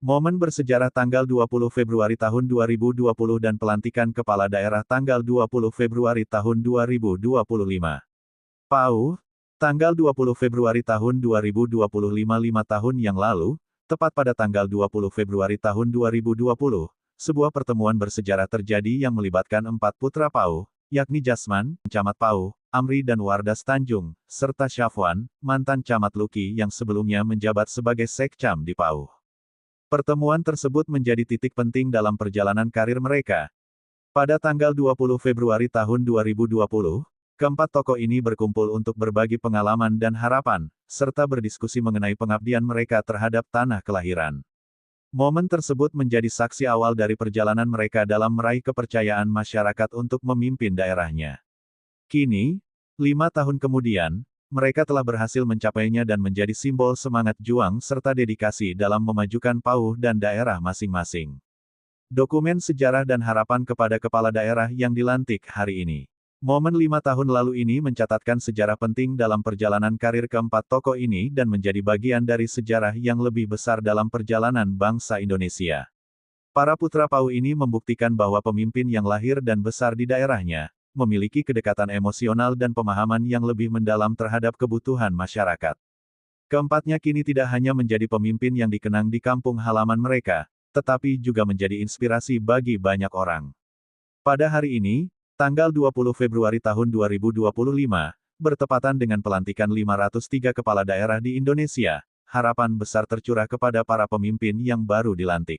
Momen bersejarah tanggal 20 Februari tahun 2020 dan pelantikan kepala daerah tanggal 20 Februari tahun 2025. PAU, tanggal 20 Februari tahun 2025 5 tahun yang lalu, tepat pada tanggal 20 Februari tahun 2020, sebuah pertemuan bersejarah terjadi yang melibatkan 4 putra PAU, yakni Jasman, Camat PAU, Amri dan Wardas Tanjung, serta Syafwan, mantan Camat Luki yang sebelumnya menjabat sebagai Sekcam di PAU. Pertemuan tersebut menjadi titik penting dalam perjalanan karir mereka. Pada tanggal 20 Februari tahun 2020, keempat tokoh ini berkumpul untuk berbagi pengalaman dan harapan, serta berdiskusi mengenai pengabdian mereka terhadap tanah kelahiran. Momen tersebut menjadi saksi awal dari perjalanan mereka dalam meraih kepercayaan masyarakat untuk memimpin daerahnya. Kini, 5 tahun kemudian, mereka telah berhasil mencapainya dan menjadi simbol semangat juang serta dedikasi dalam memajukan PAU dan daerah masing-masing. Dokumen sejarah dan harapan kepada kepala daerah yang dilantik hari ini. Momen 5 tahun lalu ini mencatatkan sejarah penting dalam perjalanan karir keempat tokoh ini dan menjadi bagian dari sejarah yang lebih besar dalam perjalanan bangsa Indonesia. Para putra PAU ini membuktikan bahwa pemimpin yang lahir dan besar di daerahnya, memiliki kedekatan emosional dan pemahaman yang lebih mendalam terhadap kebutuhan masyarakat. Keempatnya kini tidak hanya menjadi pemimpin yang dikenang di kampung halaman mereka, tetapi juga menjadi inspirasi bagi banyak orang. Pada hari ini, tanggal 20 Februari tahun 2025, bertepatan dengan pelantikan 503 kepala daerah di Indonesia, harapan besar tercurah kepada para pemimpin yang baru dilantik.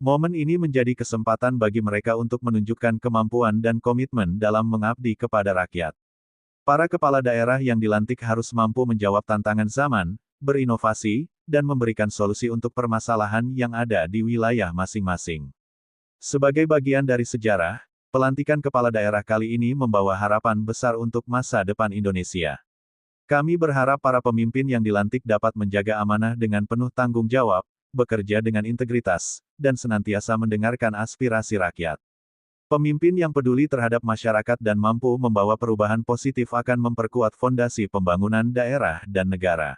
Momen ini menjadi kesempatan bagi mereka untuk menunjukkan kemampuan dan komitmen dalam mengabdi kepada rakyat. Para kepala daerah yang dilantik harus mampu menjawab tantangan zaman, berinovasi, dan memberikan solusi untuk permasalahan yang ada di wilayah masing-masing. Sebagai bagian dari sejarah, pelantikan kepala daerah kali ini membawa harapan besar untuk masa depan Indonesia. Kami berharap para pemimpin yang dilantik dapat menjaga amanah dengan penuh tanggung jawab, bekerja dengan integritas, dan senantiasa mendengarkan aspirasi rakyat. Pemimpin yang peduli terhadap masyarakat dan mampu membawa perubahan positif akan memperkuat fondasi pembangunan daerah dan negara.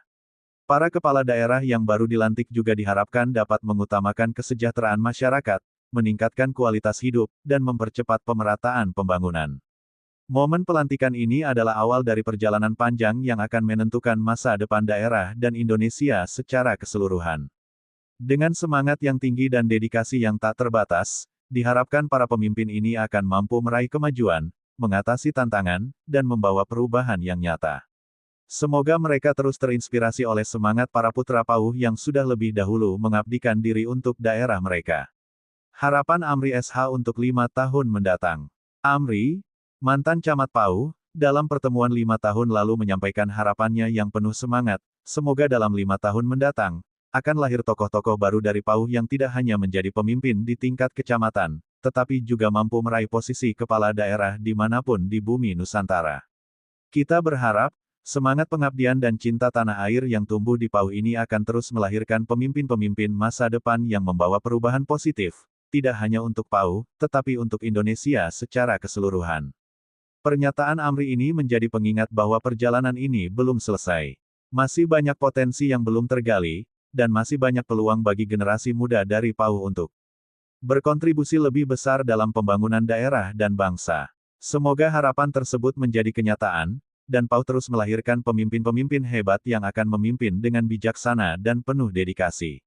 Para kepala daerah yang baru dilantik juga diharapkan dapat mengutamakan kesejahteraan masyarakat, meningkatkan kualitas hidup, dan mempercepat pemerataan pembangunan. Momen pelantikan ini adalah awal dari perjalanan panjang yang akan menentukan masa depan daerah dan Indonesia secara keseluruhan. Dengan semangat yang tinggi dan dedikasi yang tak terbatas, diharapkan para pemimpin ini akan mampu meraih kemajuan, mengatasi tantangan, dan membawa perubahan yang nyata. Semoga mereka terus terinspirasi oleh semangat para putra PAU yang sudah lebih dahulu mengabdikan diri untuk daerah mereka. Harapan Amri SH untuk 5 tahun mendatang. Amri, mantan camat PAU, dalam pertemuan 5 tahun lalu menyampaikan harapannya yang penuh semangat, semoga dalam 5 tahun mendatang, akan lahir tokoh-tokoh baru dari PAU yang tidak hanya menjadi pemimpin di tingkat kecamatan, tetapi juga mampu meraih posisi kepala daerah dimanapun di bumi Nusantara. Kita berharap, semangat pengabdian dan cinta tanah air yang tumbuh di PAU ini akan terus melahirkan pemimpin-pemimpin masa depan yang membawa perubahan positif, tidak hanya untuk PAU, tetapi untuk Indonesia secara keseluruhan. Pernyataan Amri ini menjadi pengingat bahwa perjalanan ini belum selesai. Masih banyak potensi yang belum tergali, dan masih banyak peluang bagi generasi muda dari PAU untuk berkontribusi lebih besar dalam pembangunan daerah dan bangsa. Semoga harapan tersebut menjadi kenyataan, dan PAU terus melahirkan pemimpin-pemimpin hebat yang akan memimpin dengan bijaksana dan penuh dedikasi.